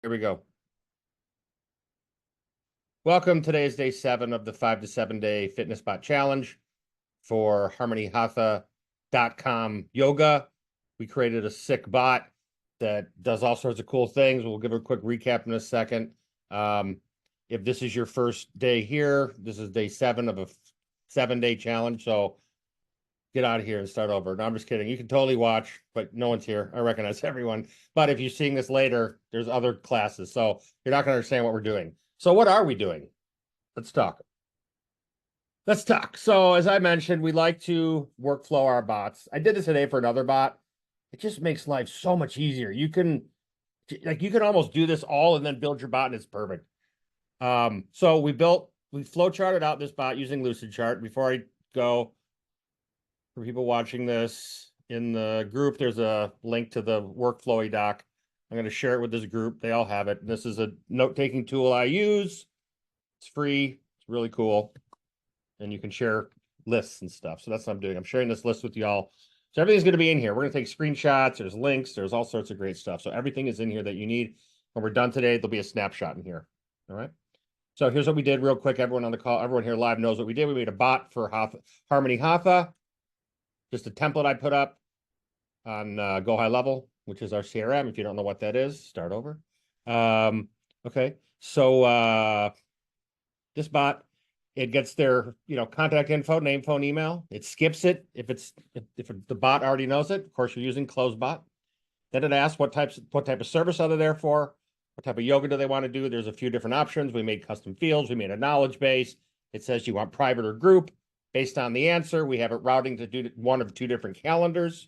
Here we go. Welcome. Today is day 7 of the 5 to 7 day fitness bot challenge for harmonyhatha.com yoga. We created a sick bot that does all sorts of cool things. We'll give a quick recap in a second. If this is your first day here, this is day 7 of a 7-day challenge. So get out of here and start over. No, I'm just kidding. You can totally watch, but no one's here. I recognize everyone. But if you're seeing this later, there's other classes. So you're not going to understand what we're doing. So what are we doing? Let's talk. So as I mentioned, we like to workflow our bots. I did this today for another bot. It just makes life so much easier. You can almost do this all and then build your bot and it's perfect. So we flowcharted out this bot using Lucidchart. Before I go, for people watching this in the group, there's a link to the workflowy doc. I'm going to share it with this group. They all have it. This is a note-taking tool I use. It's free. It's really cool. And you can share lists and stuff. So that's what I'm doing. I'm sharing this list with y'all. So everything's going to be in here. We're going to take screenshots. There's links. There's all sorts of great stuff. So everything is in here that you need. When we're done today, there'll be a snapshot in here. All right. So here's what we did real quick. Everyone on the call, everyone here live knows what we did. We made a bot for Harmony Hatha. Just a template I put up on Go High Level, which is our CRM. If you don't know what that is, start over. Okay. So this bot, it gets their contact info, name, phone, email. It skips it if the bot already knows it. Of course, you're using CloseBot. Then it asks what type of service are they there for, what type of yoga do they want to do. There's a few different options. We made custom fields. We made a knowledge base. It says you want private or group. Based on the answer, we have it routing to do one of 2 different calendars,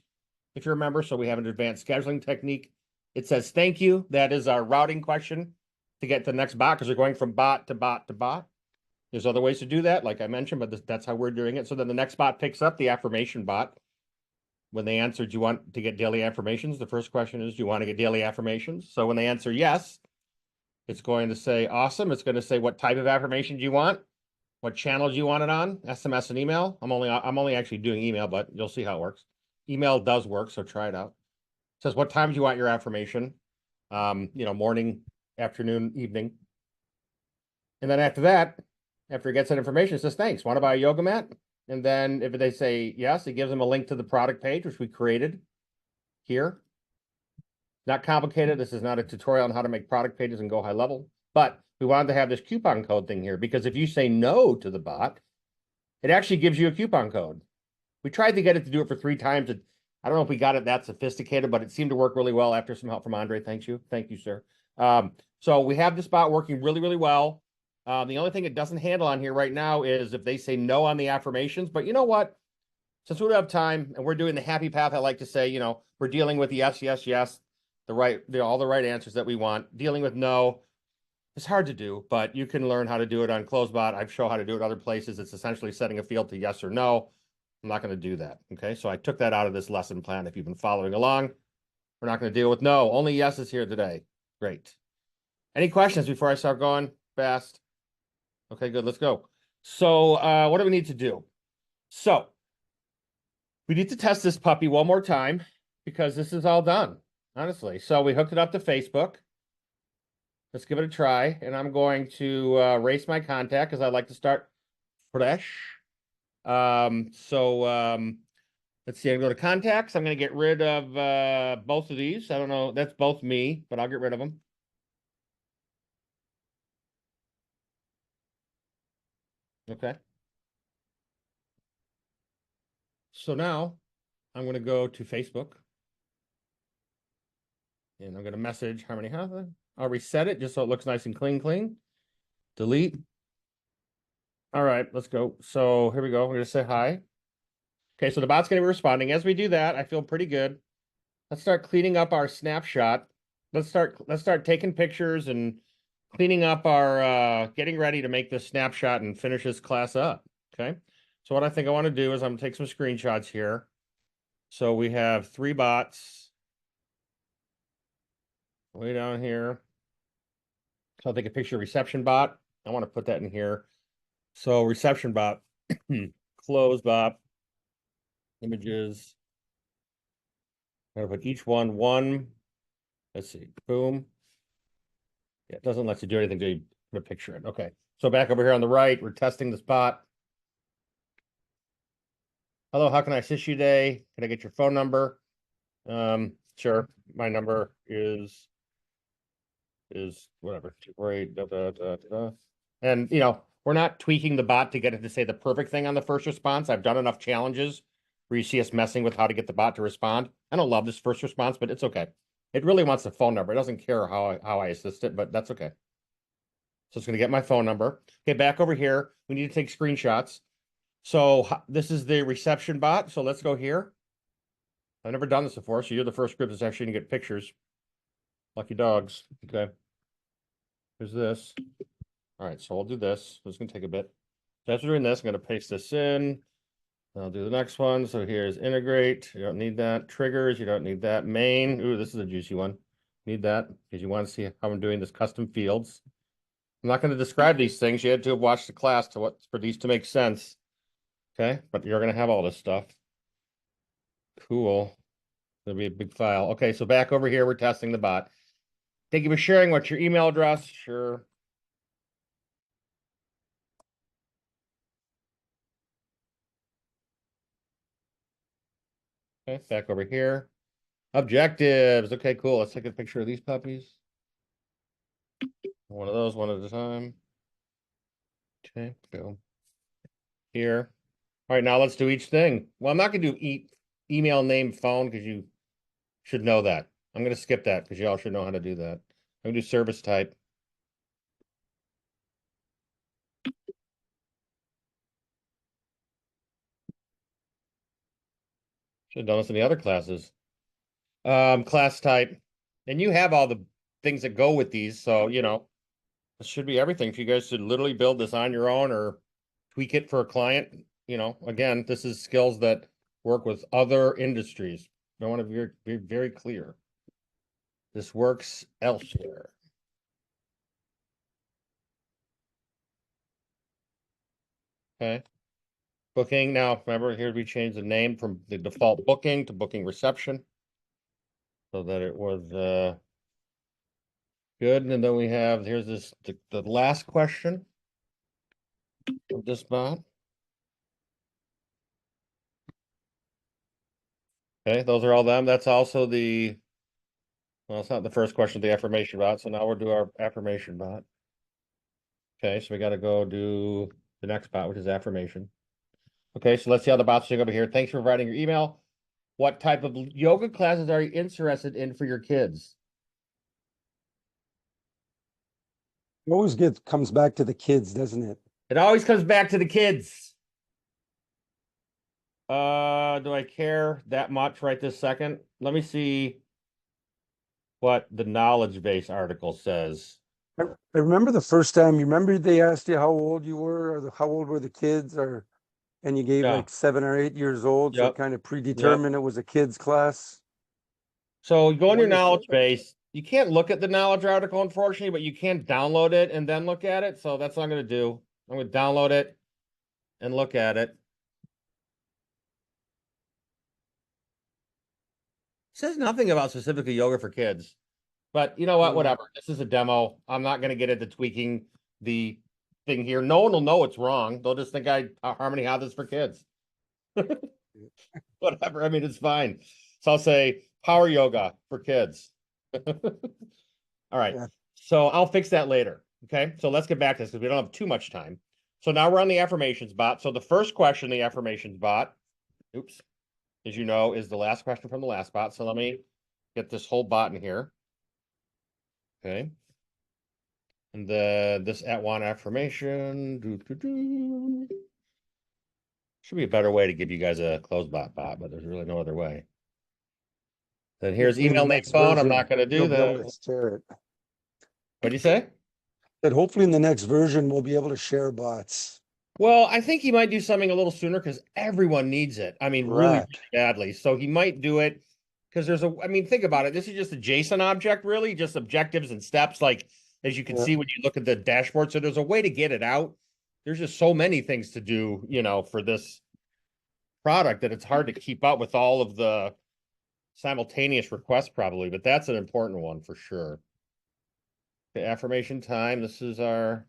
if you remember. So we have an advanced scheduling technique. It says thank you. That is our routing question to get to the next bot, because we're going from bot to bot to bot. There's other ways to do that, like I mentioned, but that's how we're doing it. So then the next bot picks up the affirmation bot. When they answer, do you want to get daily affirmations? The first question is, do you want to get daily affirmations? So when they answer yes, it's going to say, awesome. It's going to say, what type of affirmation do you want? What channel do you want it on? SMS and email. I'm only actually doing email, but you'll see how it works. Email does work, so try it out. It says, what time do you want your affirmation? Morning, afternoon, evening. And then after that, after it gets that information, it says, thanks, want to buy a yoga mat? And then if they say yes, it gives them a link to the product page, which we created here. Not complicated. This is not a tutorial on how to make product pages and Go High Level, but we wanted to have this coupon code thing here, because if you say no to the bot, it actually gives you a coupon code. We tried to get it to do it for 3 times. I don't know if we got it that sophisticated, but it seemed to work really well after some help from Andre. Thank you, sir. So we have this bot working really, really well. The only thing it doesn't handle on here right now is if they say no on the affirmations. But you know what? Since we don't have time and we're doing the happy path, I like to say, we're dealing with yes, yes, yes, all the right answers that we want. Dealing with no, it's hard to do, but you can learn how to do it on CloseBot. I've shown how to do it other places. It's essentially setting a field to yes or no. I'm not going to do that. Okay, so I took that out of this lesson plan. If you've been following along, we're not going to deal with no. Only yeses here today. Great. Any questions before I start going fast? Okay, good. Let's go. So what do we need to do? So we need to test this puppy one more time, because this is all done, honestly. So we hooked it up to Facebook. Let's give it a try. And I'm going to erase my contact, because I like to start fresh. Let's see. I'm going to go to contacts. I'm going to get rid of both of these. I don't know. That's both me, but I'll get rid of them. Okay. So now I'm going to go to Facebook. And I'm going to message Harmony Hatha. I'll reset it just so it looks nice and clean. Delete. All right, let's go. So here we go. We're going to say hi. Okay, so the bot's going to be responding. As we do that, I feel pretty good. Let's start cleaning up our snapshot. Let's start taking pictures and cleaning up our getting ready to make this snapshot and finish this class up. Okay. So what I think I want to do is I'm going to take some screenshots here. So we have 3 bots way down here. So I'll take a picture of reception bot. I want to put that in here. So reception bot, CloseBot, images. I'm going to put each one. Let's see, boom. Yeah, it doesn't let you do anything until you put a picture in. Okay. So back over here on the right, we're testing the spot. Hello, how can I assist you today? Can I get your phone number? Sure. My number is whatever. 248, da, da, da, da. And we're not tweaking the bot to get it to say the perfect thing on the first response. I've done enough challenges where you see us messing with how to get the bot to respond. I don't love this first response, but it's okay. It really wants the phone number. It doesn't care how I assist it, but that's okay. So it's going to get my phone number. Okay, back over here. We need to take screenshots. So this is the reception bot. So let's go here. I've never done this before, so you're the first group that's actually going to get pictures. Lucky dogs. Okay. Here's this. All right, so I'll do this. It's going to take a bit. So after doing this, I'm going to paste this in. I'll do the next one. So here's integrate. You don't need that. Triggers. You don't need that. Main. Ooh, this is a juicy one. Need that because you want to see how I'm doing this custom fields. I'm not going to describe these things. You had to have watched the class for these to make sense. Okay, but you're going to have all this stuff. Cool. It'll be a big file. Okay, so back over here, we're testing the bot. Thank you for sharing. What's your email address? Sure. Okay, back over here. Objectives. Okay, cool. Let's take a picture of these puppies. One of those, one at a time. Okay, go here. All right, now let's do each thing. Well, I'm not going to do email, name, phone, because you should know that. I'm going to skip that because you all should know how to do that. I'm going to do service type. Should have done this in the other classes. Class type. And you have all the things that go with these. So, this should be everything. If you guys should literally build this on your own or tweak it for a client, again, this is skills that work with other industries. I want to be very clear. This works elsewhere. Okay. Booking. Now, remember here we changed the name from the default booking to booking reception so that it was good. And then we have, here's the last question of this bot. Okay, those are all them. That's also well, it's not the first question of the affirmation bot. So now we'll do our affirmation bot. Okay, so we got to go do the next bot, which is affirmation. Okay, so let's see how the bot's doing over here. Thanks for providing your email. What type of yoga classes are you interested in for your kids? It always comes back to the kids, doesn't it? It always comes back to the kids. Do I care that much right this second? Let me see what the knowledge base article says. I remember the first time, you remember they asked you how old you were or how old were the kids and you gave Yeah. like 7 or 8 years old. So Yep. it kind of predetermined it was a kid's class. So go on your knowledge base. You can't look at the knowledge article, unfortunately, but you can download it and then look at it. So that's what I'm going to do. I'm going to download it and look at it. It says nothing about specifically yoga for kids. But you know what? Whatever. This is a demo. I'm not going to get into tweaking the thing here. No one will know it's wrong. They'll just think Harmony Hatha is for kids. Whatever. I mean, it's fine. So I'll say power yoga for kids. All right. Yeah. So I'll fix that later. Okay. So let's get back to this because we don't have too much time. So now we're on the affirmations bot. So the first question, the affirmations bot, oops, as you know, is the last question from the last bot. So let me get this whole bot in here. Okay. And this @1 affirmation. Should be a better way to give you guid a CloseBot bot, but there's really no other way. Then here's email, name, phone. I'm not going to do that. What do you say? That hopefully in the next version, we'll be able to share bots. Well, I think he might do something a little sooner because everyone needs it. I mean, really badly. So he might do it because think about it. This is just a JSON object, really, just objectives and steps. Like, as you can see when you look at the dashboard. So there's a way to get it out. There's just so many things to do, for this product that it's hard to keep up with all of the simultaneous requests probably, but that's an important one for sure. The affirmation time. This is our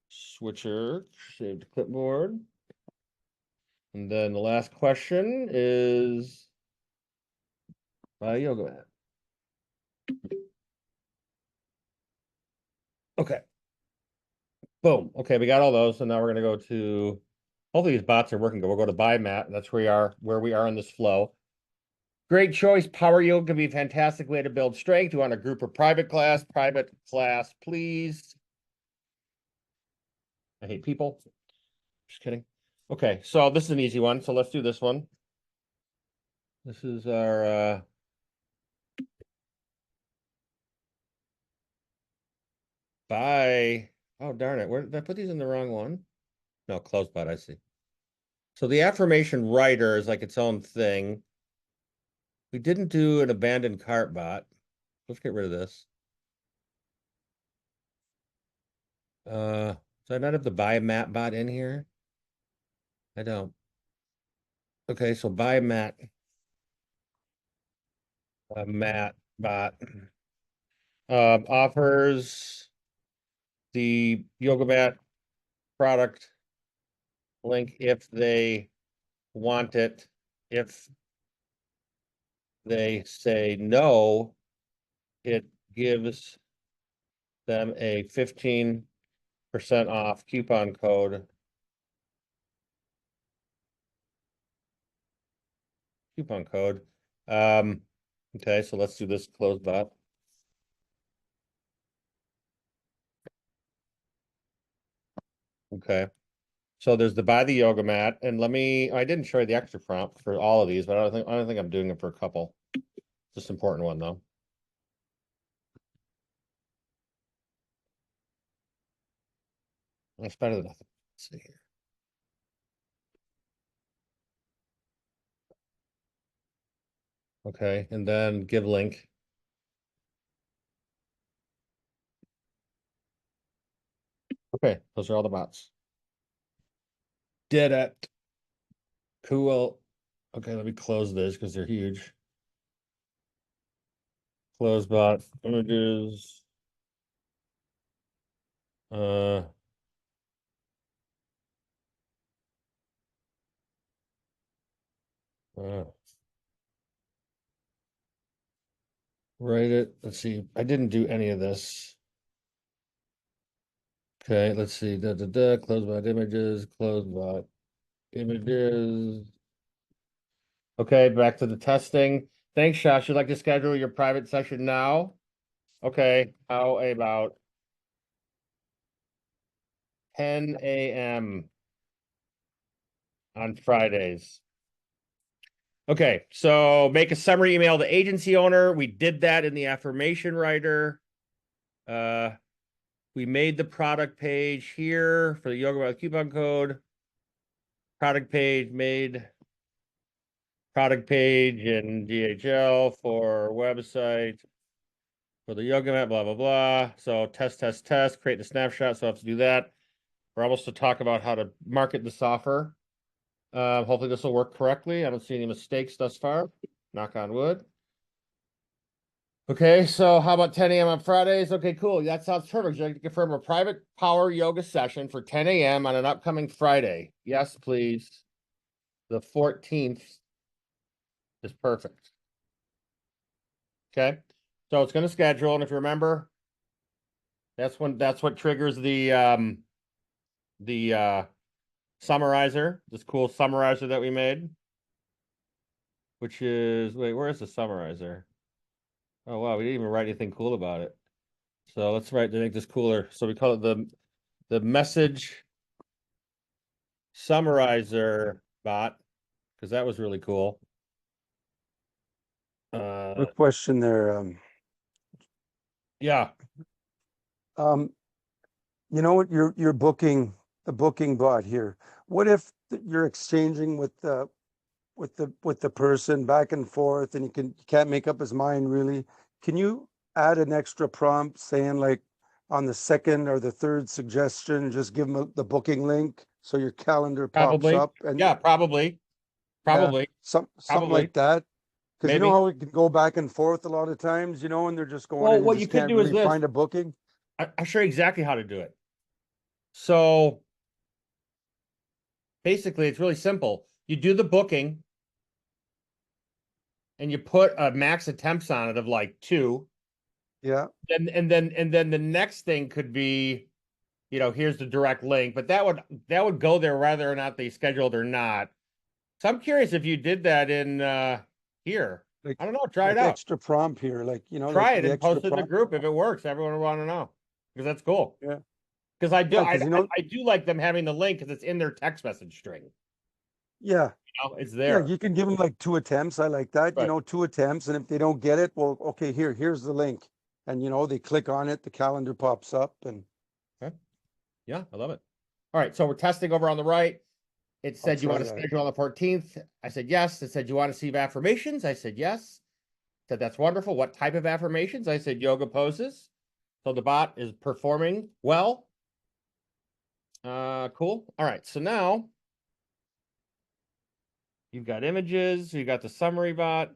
switcher, saved clipboard. And then the last question is yoga mat. Okay. Boom. Okay, we got all those. So now we're gonna go to hopefully these bots are working. We'll go to buy mat. That's where we are in this flow. Great choice. Power yoga can be a fantastic way to build strength. You want a group or private class? Private class, please. I hate people. Just kidding. Okay, so this is an easy one. So let's do this one. This is our buy. Oh, darn it. Where did I put these in the wrong one? No, CloseBot, I see. So the affirmation writer is like its own thing. We didn't do an abandoned cart bot. Let's get rid of this. Do I not have the buy mat bot in here? I don't. Okay, so buy mat. Mat bot. Offers the yoga mat product link if they want it. If they say no, it gives them a 15% off coupon code. Okay, so let's do this CloseBot. Okay. So there's the buy the yoga mat, and I didn't show you the extra prompt for all of these, but I don't think I'm doing it for a couple. Just important one though. That's better than nothing. Let's see here. Okay, and then give link. Okay, those are all the bots. Did it. Cool. Okay, let me close this because they're huge. CloseBot images. Uh, write it. Let's see. I didn't do any of this. Okay, let's see. CloseBot images, CloseBot images. Okay, back to the testing. Thanks, Josh. You'd like to schedule your private session now? Okay, how about 10 a.m. on Fridays? Okay, so make a summary email to agency owner. We did that in the affirmation writer. We made the product page here for the yoga with coupon code. Product page made. Product page in DHL for website for the yoga mat, blah, blah, blah. So test, create the snapshot. So I have to do that. We're almost to talk about how to market this offer. Hopefully this will work correctly. I don't see any mistakes thus far. Knock on wood. Okay, so how about 10 a.m. on Fridays? Okay, cool. That sounds perfect. You'd like to confirm a private power yoga session for 10 a.m. on an upcoming Friday. Yes, please. The 14th is perfect. Okay, so it's going to schedule, and if you remember, that's what triggers the summarizer, this cool summarizer that we made, which is where is the summarizer? Oh wow, we didn't even write anything cool about it. So let's write to make this cooler. So we call it the message summarizer bot because that was really cool. Quick question there. Yeah. You know what? You're booking the booking bot here. What if you're exchanging with the person back and forth, and you can't make up his mind really? Can you add an extra prompt saying like on the second or the third suggestion, just give them the booking link so your calendar pops Probably. up? And Yeah, probably. something like that. Because you know how we can go back and forth a lot of times, and they're just going Well, and you what you just could can't do is really this. find a booking. I'll show you exactly how to do it. So basically, it's really simple. You do the booking and you put a max attempts on it of like 2. Yeah. And then the next thing could be, here's the direct link, but that would go there whether or not they scheduled or not. So I'm curious if you did that in here. Like, I don't know. Try it like out. extra prompt here, like, like Try it the and extra post it in the prompt. group. If it works, everyone will want to know because that's cool. Yeah. Because I do, Yeah. Because, I do like them having the link because it's in their text message string. yeah. It's Yeah. there. You can give them like 2 attempts. I like that, Right. 2 attempts. And if they don't get it, well, okay, here's the link. And, they click on it, the calendar pops up and Okay. Yeah, I love it. All right, so we're testing over on the right. It I'll said you try want to that. schedule on the 14th. I said yes. It said you want to receive affirmations. I said yes. Said that's wonderful. What type of affirmations? I said yoga poses. So the bot is performing well. Cool. All right, so now you've got images. You got the summary bot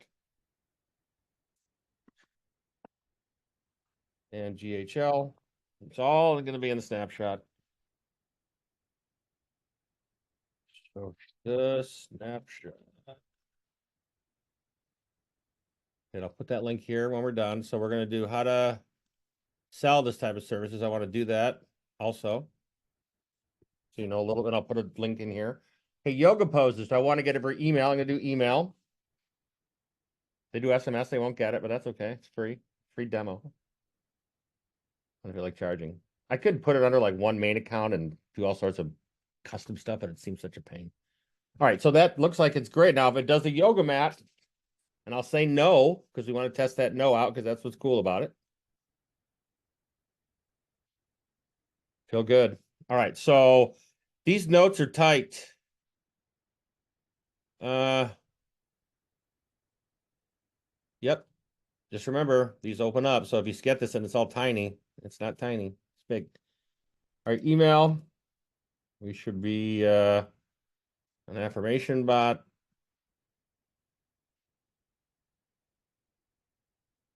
and GHL. It's all going to be in the snapshot. So the snapshot. And I'll put that link here when we're done. So we're going to do how to sell this type of services. I want to do that also. So a little bit. I'll put a link in here. Hey, yoga poses. I want to get it for email. I'm going to do email. They do SMS. They won't get it, but that's okay. It's free. Free demo. I feel like charging. I could put it under like one main account and do all sorts of custom stuff, but it seems such a pain. All right, so that looks like it's great. Now, if it does a yoga mat, and I'll say no, because we want to test that no out, because that's what's cool about it. Feel good. All right, so these notes are tight. Yep. Just remember, these open up. So if you get this and it's all tiny, it's not tiny. It's big. All right, email. We should be an affirmation bot.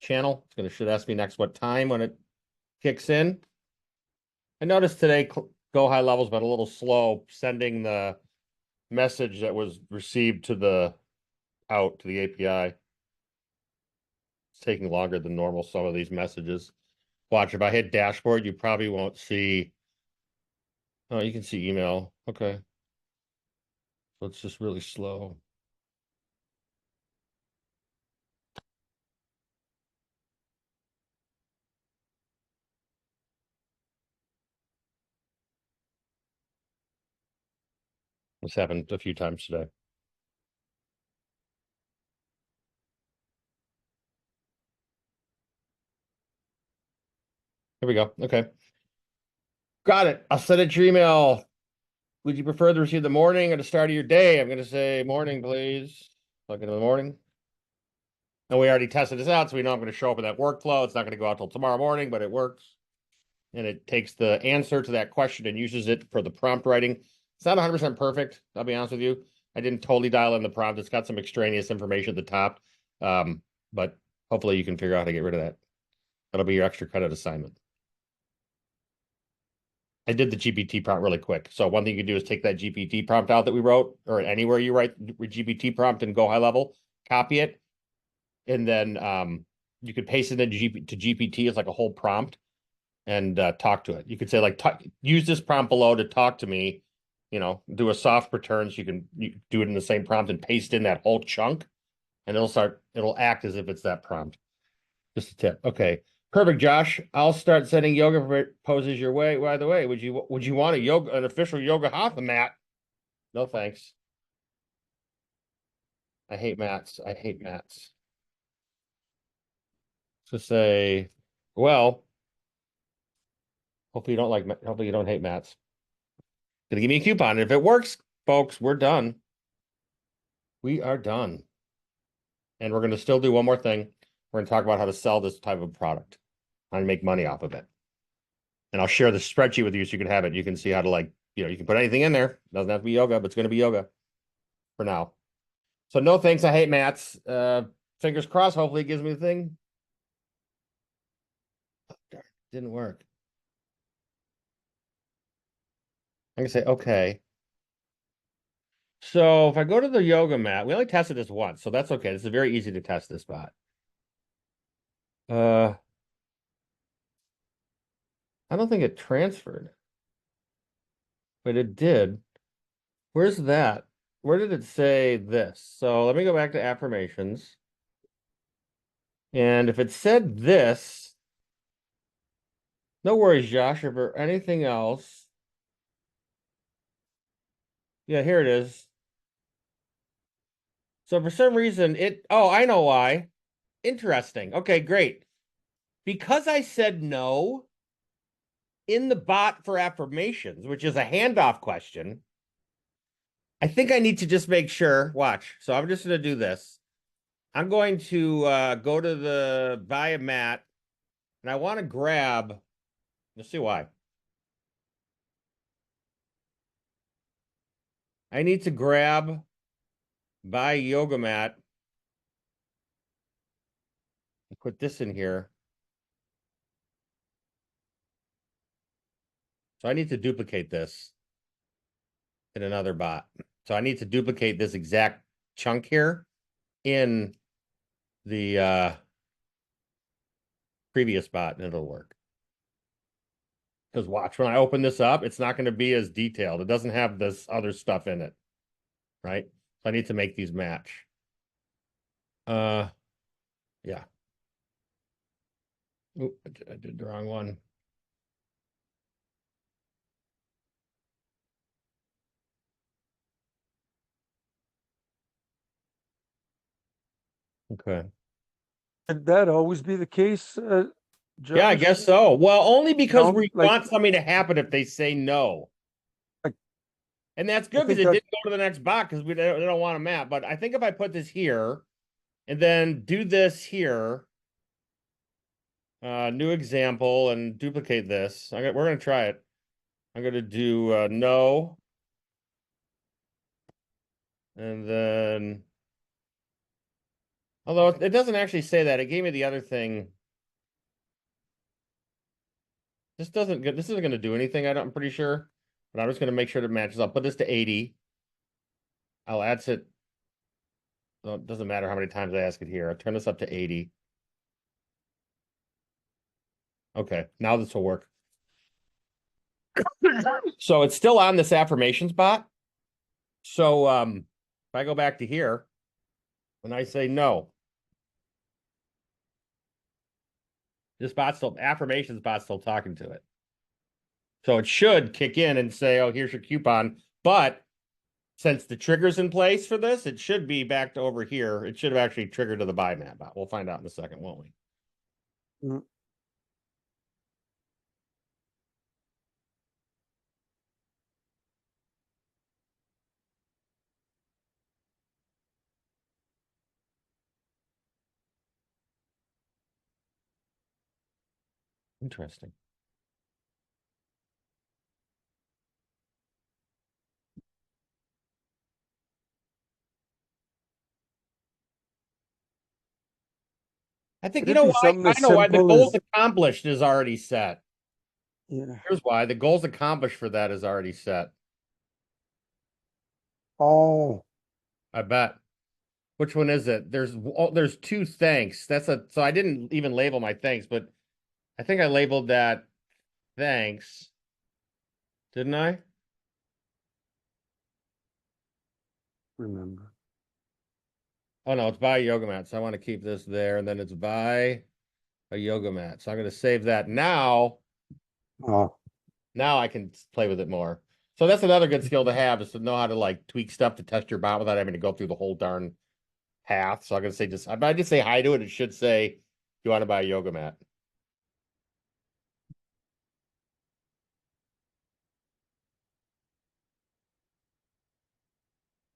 Channel. It's going to should ask me next what time when it kicks in. I noticed today Go High Level's been a little slow sending the message that was received to the API. It's taking longer than normal, some of these messages. Watch, if I hit dashboard, you probably won't see. Oh, you can see email. Okay. So it's just really slow. It's happened a few times today. Here we go. Okay. Got it. I'll send it to your email. Would you prefer to receive the morning or the start of your day? I'm going to say morning, please. Plug into the morning. And we already tested this out, so we know I'm going to show up in that workflow. It's not going to go out till tomorrow morning, but it works. And it takes the answer to that question and uses it for the prompt writing. It's not 100% perfect, I'll be honest with you. I didn't totally dial in the prompt. It's got some extraneous information at the top. But hopefully you can figure out how to get rid of that. That'll be your extra credit assignment. I did the GPT prompt really quick. So one thing you can do is take that GPT prompt out that we wrote, or anywhere you write GPT prompt and Go High Level, copy it, and then you could paste it into GPT as like a whole prompt and talk to it. You could say like, use this prompt below to talk to me, do a soft return. So you do it in the same prompt and paste in that whole chunk and it'll act as if it's that prompt. Just a tip. Okay. Perfect, Josh. I'll start sending yoga poses your way. By the way, would you want an official yoga hatha mat? No, thanks. I hate mats. I hate mats. So say, well, hopefully you don't hate mats. Gonna give me a coupon. And if it works, folks, we're done. We are done. And we're gonna still do one more thing. We're gonna talk about how to sell this type of product, how to make money off of it. And I'll share the spreadsheet with you so you can have it. You can see how to you can put anything in there. Doesn't have to be yoga, but it's gonna be yoga for now. So no thanks. I hate mats. fingers crossed, hopefully it gives me the thing. Oh, darn, didn't work. I'm gonna say okay. So if I go to the yoga mat, we only tested this once, so that's okay. This is very easy to test this bot. I don't think it transferred, but it did. Where's that? Where did it say this? So let me go back to affirmations. And if it said this, no worries, Josh, if or anything else. Yeah, here it is. So for some reason oh, I know why. Interesting. Okay, great. Because I said no in the bot for affirmations, which is a handoff question, I think I need to just make sure. Watch. So I'm just going to do this. I'm going to go to the buy a mat, and I want to grab, let's see why. I need to grab buy yoga mat and put this in here. So I need to duplicate this in another bot. So I need to duplicate this exact chunk here in the previous bot, and it'll work. Because watch, when I open this up, it's not going to be as detailed. It doesn't have this other stuff in it, right? So I need to make these match. Yeah. Oop, I did the wrong one. Okay. Would that always be the case, Yeah, I Josh? guess so. Well, only because No, we like, want something to happen if they say no. like And that's I good because think it that didn't go to the next bot because we don't want a map. But I think if I put this here and then do this here, new example, and duplicate this. We're going to try it. I'm going to do no. And then, although it doesn't actually say that, it gave me the other thing. This isn't going to do anything, I'm pretty sure. But I'm just going to make sure it matches. I'll put this to 80. I'll add it. Well, it doesn't matter how many times I ask it here. I'll turn this up to 80. Okay, now this will work. So it's still on this affirmations bot. So if I go back to here and I say no, this bot's still affirmations bot's still talking to it. So it should kick in and say, oh, here's your coupon. But since the trigger's in place for this, it should be back to over here. It should have actually triggered to the buy mat bot. We'll find out in a second, won't we? mm, Interesting. I think could you it know be why? something I as know why the simple goals as accomplished is already set. yeah? Here's why the goals accomplished for that is already set. Oh, I bet. Which one is it? There's two thanks. So I didn't even label my thanks, but I think I labeled that thanks. Didn't I? remember. Oh no, it's buy a yoga mat. So I want to keep this there, and then it's buy a yoga mat. So I'm going to save that now. Oh, Now I can play with it more. So that's another good skill to have, is to know how to like tweak stuff to test your bot without having to go through the whole darn path. So I'm going to say if I just say hi to it, it should say, you want to buy a yoga mat?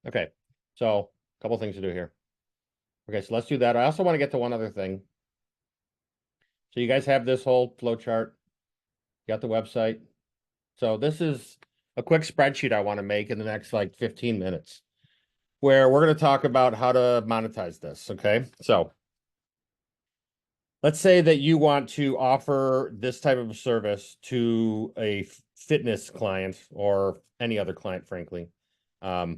Okay. So a couple things to do here. Okay, so let's do that. I also want to get to one other thing. So you guys have this whole flow chart. You got the website. So this is a quick spreadsheet I want to make in the next like 15 minutes. where we're going to talk about how to monetize this. Okay. So let's say that you want to offer this type of a service to a fitness client or any other client, frankly. What's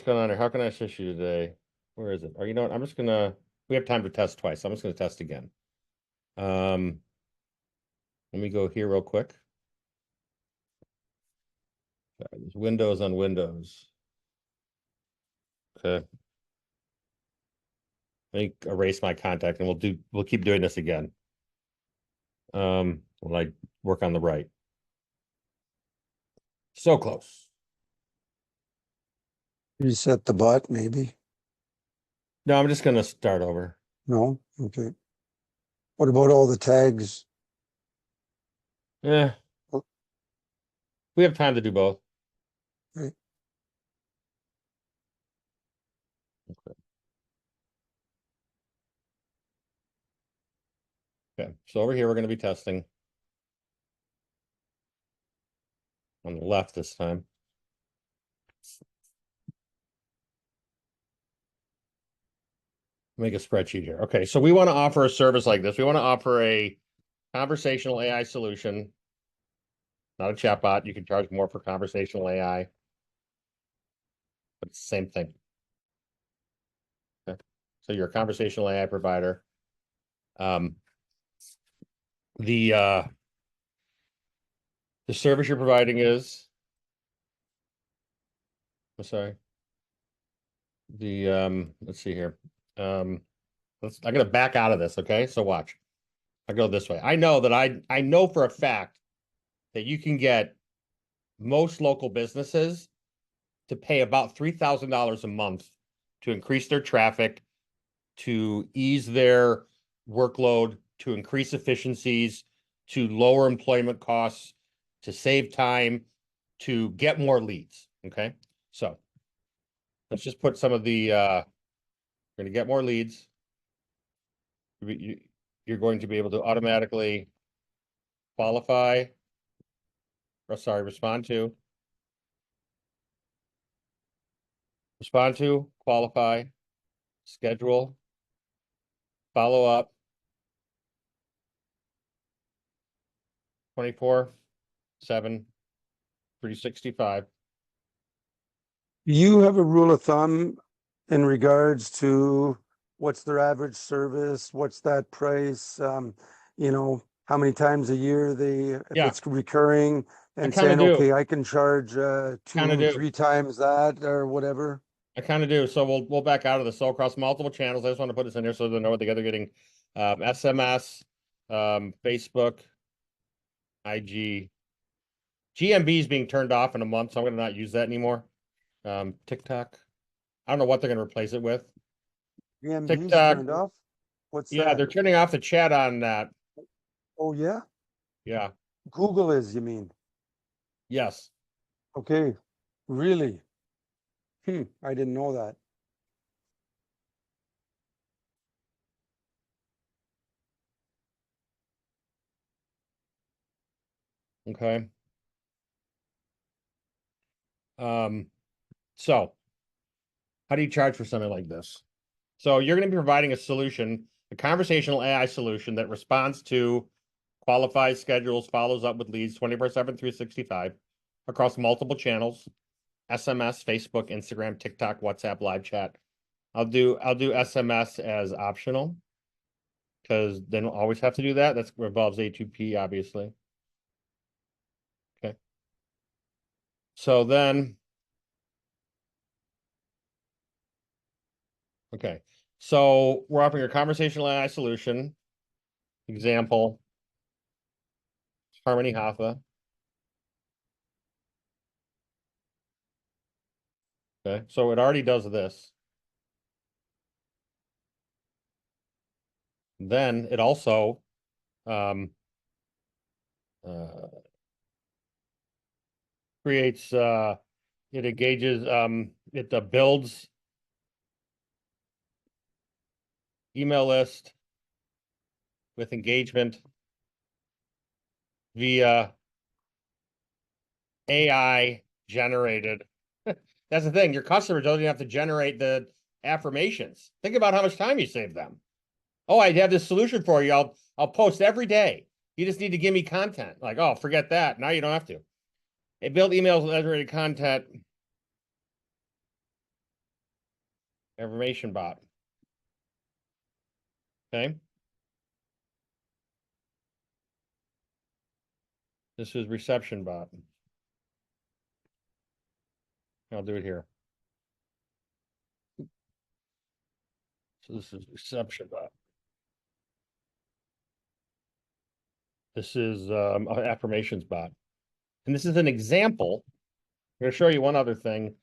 going on here? How can I assist you today? Where is it? Or you know what? I'm just gonna, we have time to test twice. I'm just gonna test again. Let me go here real quick. Sorry, there's Windows on Windows. Okay. Let me erase my contact and we'll keep doing this again. When I work on the right. So close. Reset the bot, maybe? No, I'm just gonna start over. No? Okay. What about all the tags? Yeah. Oh. We have time to do both. Okay. Okay. So over here, we're going to be testing on the left this time. Make a spreadsheet here. Okay. So we want to offer a service like this. We want to offer a conversational AI solution, not a chatbot. You can charge more for conversational AI, but it's the same thing. Okay. So you're a conversational AI provider. The service you're providing is, I'm sorry. Let's see here. I'm gonna back out of this, okay? So watch. I go this way. I know that I know for a fact that you can get most local businesses to pay about $3,000 a month to increase their traffic, to ease their workload, to increase efficiencies, to lower employment costs, to save time, to get more leads. Okay. So let's just put some of the, you're going to get more leads. You're going to be able to automatically qualify, or sorry, respond to, qualify, schedule, follow up, 24/7, 365. Do you have a rule of thumb in regards to what's their average service? What's that price? How many times a year if Yeah, it's recurring I and kind of saying, do. okay, I can charge Kind of two, do. 3 times that or whatever. I kind of do. So we'll back out of this. So across multiple channels, I just want to put this in here so they know what they're getting. SMS, Facebook, IG. GMB is being turned off in a month, so I'm going to not use that anymore. TikTok. I don't know what they're going to replace it with. VMB's TikTok. turned off? What's Yeah, that? they're turning off the chat on that. Oh, yeah? Yeah. Google is, you mean? Yes. Okay, really? I didn't know that. Okay. So how do you charge for something like this? So you're going to be providing a solution, a conversational AI solution that responds to, qualifies, schedules, follows up with leads 24/7, 365 across multiple channels: SMS, Facebook, Instagram, TikTok, WhatsApp, live chat. I'll do SMS as optional because they don't always have to do that. That involves E2E, obviously. Okay. So then, okay. So we're offering a conversational AI solution. Example, Harmony Hatha. Okay. So it already does this. Then it also um, uh, creates, it engages, it builds email list with engagement via AI generated That's the thing. Your customers don't even have to generate the affirmations. Think about how much time you save them. Oh, I have this solution for you. I'll post every day. You just need to give me content. Like, oh, forget that. Now you don't have to. It built emails with generated content. Information bot. Okay. This is reception bot. I'll do it here. So this is reception bot. This is affirmations bot. And this is an example. I'm going to show you one other thing.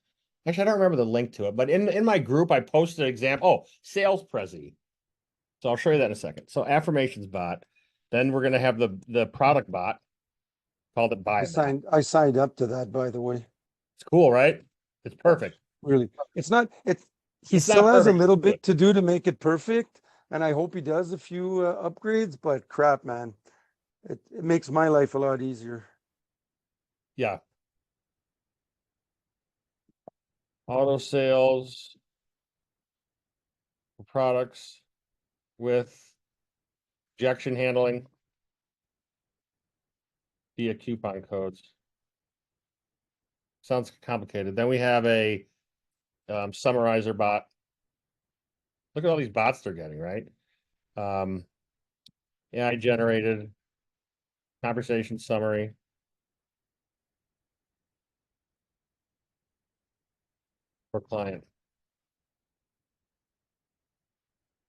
Actually, I don't remember the link to it, but in my group, I posted an example. Oh, sales prezi. So I'll show you that in a second. So affirmations bot. Then we're going to have the product bot. Called it buy. I signed up to that, by the way. It's cool, right? It's perfect. Really. It's not, he It's still not has a perfect. little bit to do to make it perfect. And I hope he does a few upgrades, but crap, man. It makes my life a lot easier. Yeah. Auto sales products with objection handling via coupon codes. Sounds complicated. Then we have a summarizer bot. Look at all these bots they're getting, right? AI generated conversation summary. For client.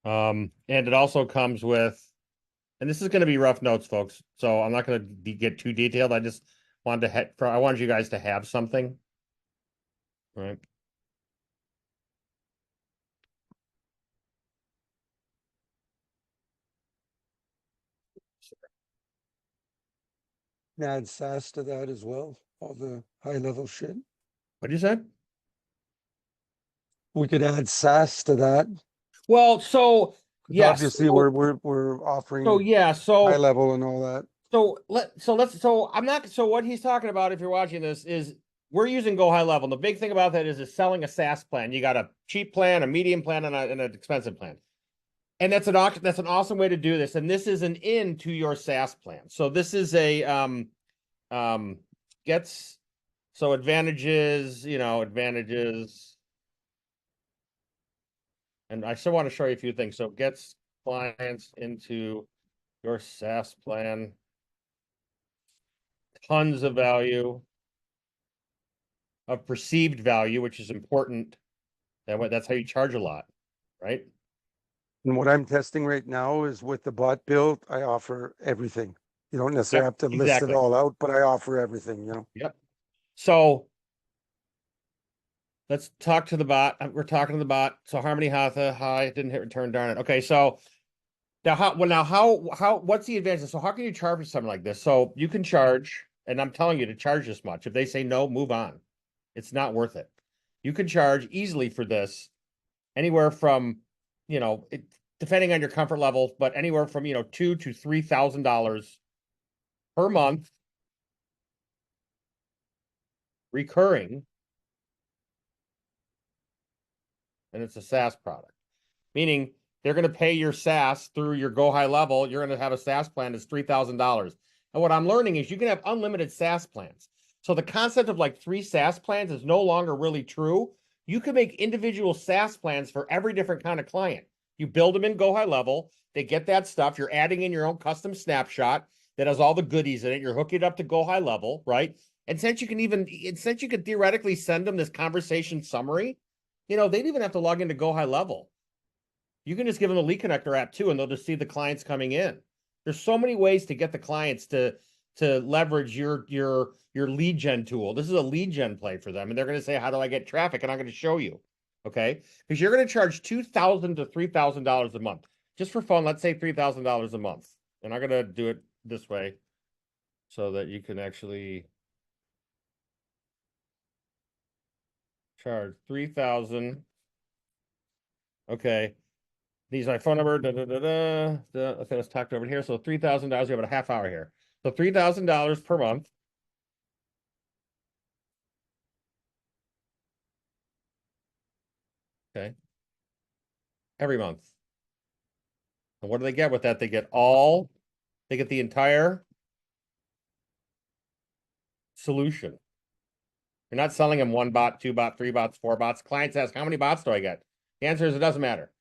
And it also comes with, and this is going to be rough notes, folks. So I'm not going to get too detailed. I just wanted to I wanted you guys to have something. All right. Add SaaS to that as well, all the high level shit. What'd you say? We could add SaaS to that. Well, so yes. Obviously, we're offering So yeah, high level and all that. So I'm not, so what he's talking about, if you're watching this, is we're using Go High Level. And the big thing about that is selling a SaaS plan. You got a cheap plan, a medium plan, and an expensive plan. And that's an awesome way to do this. And this is an in to your SaaS plan. So this is a advantages, advantages. And I still want to show you a few things. So gets clients into your SaaS plan. Tons of value, of perceived value, which is important. That's how you charge a lot, right? And what I'm testing right now is with the bot build, I offer everything. You don't necessarily have to list it all out, but I offer everything, Yep. So let's talk to the bot. We're talking to the bot. So Harmony Hatha, hi, didn't hit return, darn it. Okay, so what's the advantage? So how can you charge for something like this? So you can charge, and I'm telling you to charge this much. If they say no, move on. It's not worth it. You can charge easily for this anywhere from, depending on your comfort level, but anywhere from, $2,000 to $3,000 per month recurring. And it's a SaaS product, meaning they're going to pay your SaaS through your Go High Level. You're going to have a SaaS plan that's $3,000. And what I'm learning is you can have unlimited SaaS plans. So the concept of like 3 SaaS plans is no longer really true. You can make individual SaaS plans for every different kind of client. You build them in Go High Level. They get that stuff. You're adding in your own custom snapshot that has all the goodies in it. You're hooking it up to Go High Level, right? And since you can theoretically send them this conversation summary, they don't even have to log into Go High Level. You can just give them the Lead Connector app too, and they'll just see the clients coming in. There's so many ways to get the clients to leverage your lead gen tool. This is a lead gen play for them, and they're going to say, "How do I get traffic?" And I'm going to show you, okay? Because you're going to charge $2,000 to $3,000 a month just for fun. Let's say $3,000 a month, and I'm going to do it this way so that you can actually charge $3,000. Okay. These are my phone number. Okay, let's talk over here. So $3,000. We have about a half hour here. So $3,000 per month. Okay. Every month. And what do they get with that? They get the entire solution. You're not selling them 1 bot, 2 bot, 3 bots, 4 bots. Clients ask, how many bots do I get? The answer is it doesn't matter.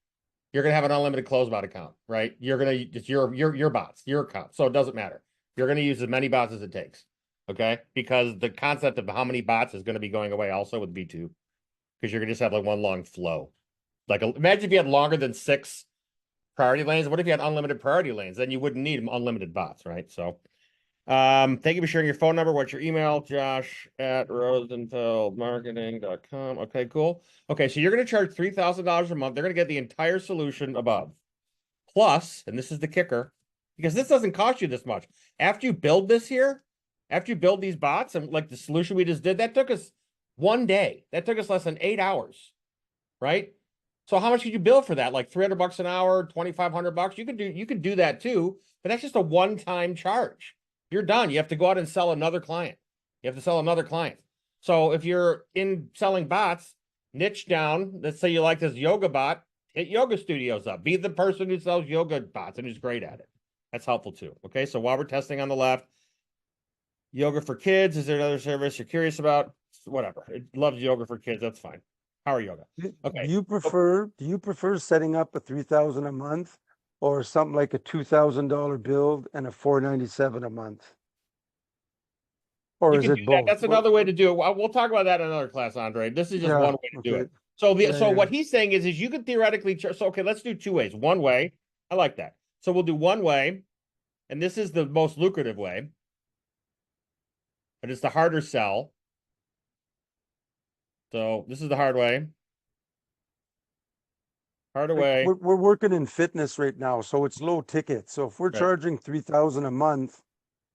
You're gonna have an unlimited CloseBot account, right? You're gonna it's your bots, your account. So it doesn't matter. You're gonna use as many bots as it takes. Okay. Because the concept of how many bots is going to be going away also with V2. Because you're gonna just have like one long flow. Like imagine if you had longer than 6 priority lanes. What if you had unlimited priority lanes? Then you wouldn't need unlimited bots, right? So thank you for sharing your phone number. What's your email? Josh@rosenfeldmarketing.com. Okay, cool. Okay, so you're going to charge $3,000 a month. They're going to get the entire solution above. Plus, and this is the kicker, because this doesn't cost you this much. After you build this here, after you build these bots, and like the solution we just did, that took us 1 day. That took us less than 8 hours, right? So how much could you bill for that? Like $300 an hour, $2,500? You could do that too, but that's just a one-time charge. You're done. You have to go out and sell another client. You have to sell another client. So if you're in selling bots, niche down. Let's say you like this yoga bot, hit yoga studios up. Be the person who sells yoga bots and who's great at it. That's helpful too. Okay, so while we're testing on the left, yoga for kids. Is there another service you're curious about? Whatever. It loves yoga for kids. That's fine. Power yoga. Okay. Do you prefer setting up a 3,000 a month or something like a $2,000 build and a $497 a month? Or You is can do it that. both? That's another way to do it. We'll talk about that in another class, Andre. This is just Yeah, one way to do okay. it. So Yeah, what he's saying is you could theoretically so okay, let's do 2 ways. One way, I like that. So we'll do one way, and this is the most lucrative way, but it's the harder sell. So this is the hard way. Harder like way. we're working in fitness right now, so it's low ticket. So if we're Right. charging 3,000 a month,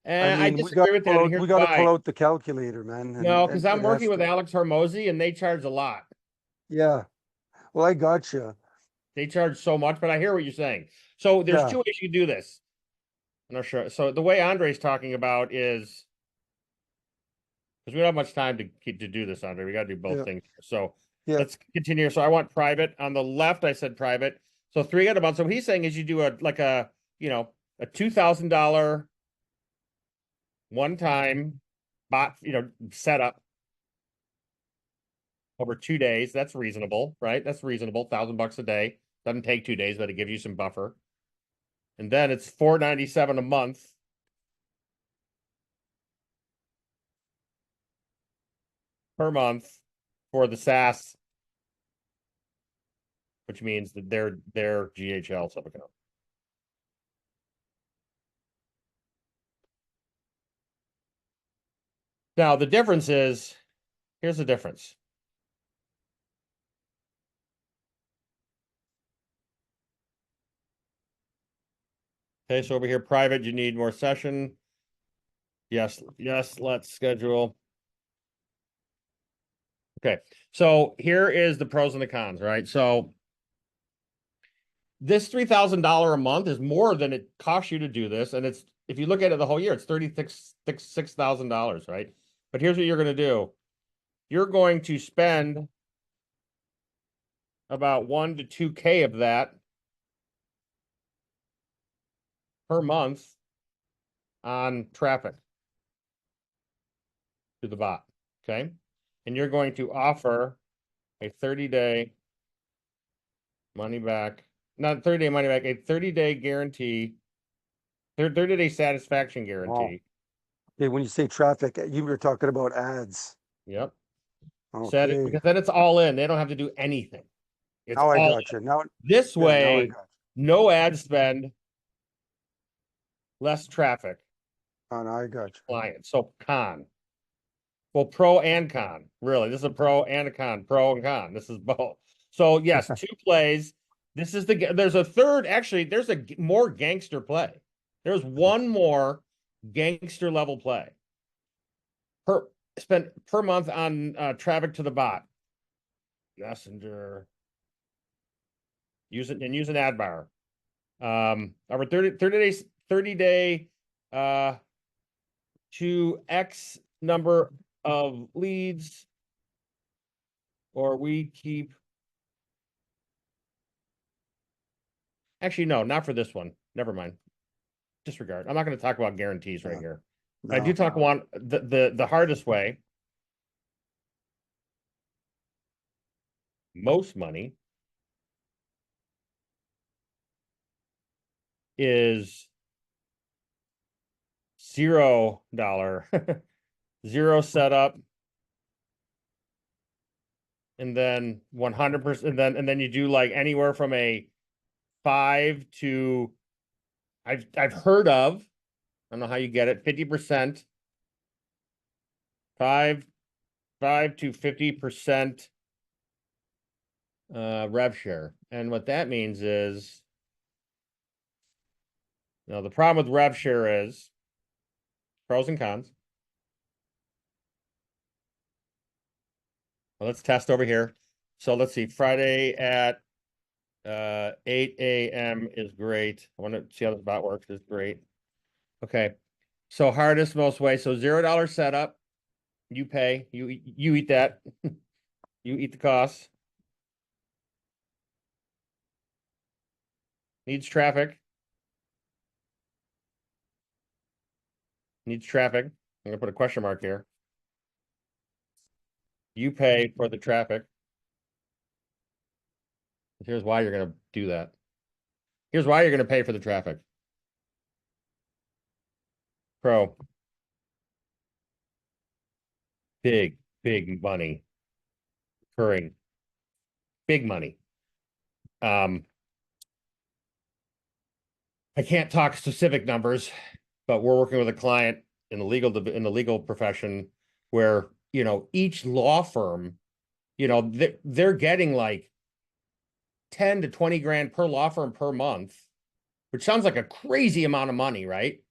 I And I mean, disagree with that, and here's we got to why. pull out the calculator, man, No, and because I'm it working has with to. Alex Hormozy, and they charge a lot. Yeah. Well, I got you. They charge so much, but I hear what you're saying. So there's Yeah. 2 ways you can do this. I'm not sure. So the way Andre's talking about is because we don't have much time to do this, Andre. We got to do both Yeah. things. So Yeah. let's continue. So I want private on the left. I said private. So 300 a month. So what he's saying is you do a a $2,000 one-time bot setup over 2 days. That's reasonable, right? That's reasonable. $1,000 a day doesn't take 2 days, but it gives you some buffer. And then it's $497 a month. Per month for the SaaS, which means that their GHL sub account. Now the difference is, here's the difference. Okay, so over here, private, you need more session. Yes, let's schedule. Okay, so here is the pros and the cons, right? So this $3,000 a month is more than it costs you to do this. And it's, if you look at it the whole year, it's $36,000, right? But here's what you're going to do. You're going to spend about 1 to 2K of that per month on traffic to the bot. Okay. And you're going to offer a 30-day money back, not 30-day money back, a 30-day guarantee, 30-day satisfaction Wow. guarantee. Okay, when you say traffic, you were talking about ads. Yep. Okay. Because then it's all in. They don't have to do anything. It's Now I all got you. Now, this yeah, now I way, got no ad spend, less traffic, you. Oh, now I got you. client. So con. Well, pro and con, really. This is a pro and a con, pro and con. This is both. So yes, 2 plays. This is there's a third, actually, there's a more gangster play. There's one more gangster level play. Spend per month on traffic to the bot. Messenger. Use an ad bar. Over 30 day to X number of leads, or we keep Actually, no, not for this one. Never mind. Disregard. I'm not going to talk about guarantees right here. But I do talk about the hardest way. Most money is $0, 0 setup, and then 100%, and then you do like anywhere from a 5 to I've heard of, I don't know how you get it, 50%, 5 to 50% rev share. And what that means is, the problem with rev share is pros and cons. Well, let's test over here. So let's see, Friday at 8 a.m. is great. I want to see how this bot works. Is great. Okay. So hardest most way. So $0 setup. You pay. You eat that. You eat the costs. Needs traffic. Needs traffic. I'm gonna put a question mark here. You pay for the traffic. Here's why you're gonna do that. Here's why you're gonna pay for the traffic. Pro. Big money. Recurring. Big money. I can't talk specific numbers, but we're working with a client in the legal profession where, each law firm, they're getting like 10 to 20 grand per law firm per month, which sounds like a crazy amount of money, right?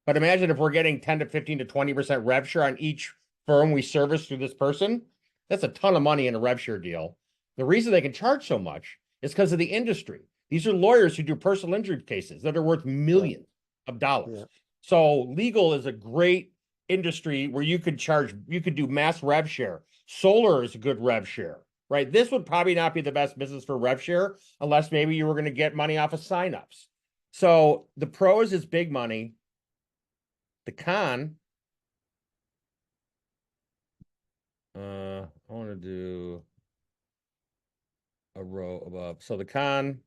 But imagine if we're getting 10 to 15 to 20% rev share on each firm we service through this person. That's a ton of money in a rev share deal. The reason they can charge so much is because of the industry. These are lawyers who do personal injury cases that are worth millions of dollars. Yeah. So legal is a great industry where you could do mass rev share. Solar is a good rev share, right? This would probably not be the best business for rev share unless maybe you were going to get money off of signups. So the pros is big money. The con, I want to do a row above. So the con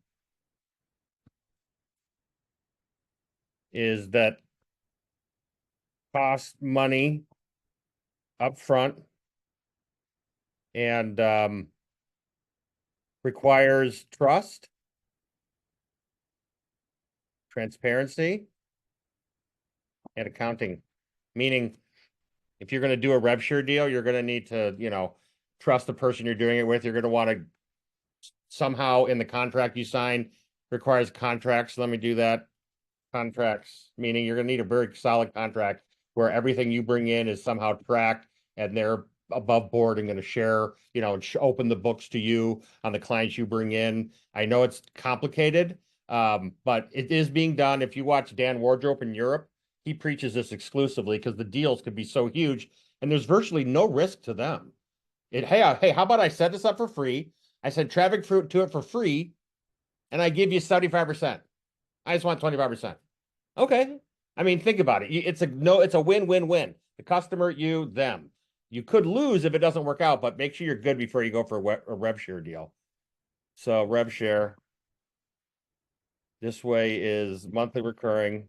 is that costs money up front and requires trust, transparency, and accounting. Meaning, if you're going to do a rev share deal, you're going to need to, trust the person you're doing it with. You're going to want to somehow in the contract you sign requires contracts. Let me do that. Contracts, meaning you're going to need a very solid contract where everything you bring in is somehow tracked and they're above board and going to share, and open the books to you on the clients you bring in. I know it's complicated, but it is being done. If you watch Dan Wardrope in Europe, he preaches this exclusively because the deals could be so huge and there's virtually no risk to them. Hey, how about I set this up for free? I send traffic to it for free and I give you 75%. I just want 25%. Okay. I mean, think about it. It's a win-win-win. The customer, you, them. You could lose if it doesn't work out, but make sure you're good before you go for a rev share deal. So rev share this way is monthly recurring.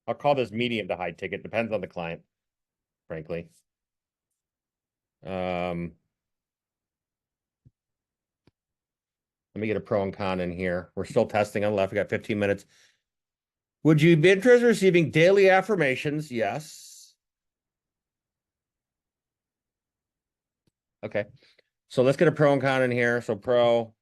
I'll call this medium to high ticket. Depends on the client, frankly. Let me get a pro and con in here. We're still testing on the left. We got 15 minutes. Would you be interested in receiving daily affirmations? Yes. Okay. So let's get a pro and con in here. So pro.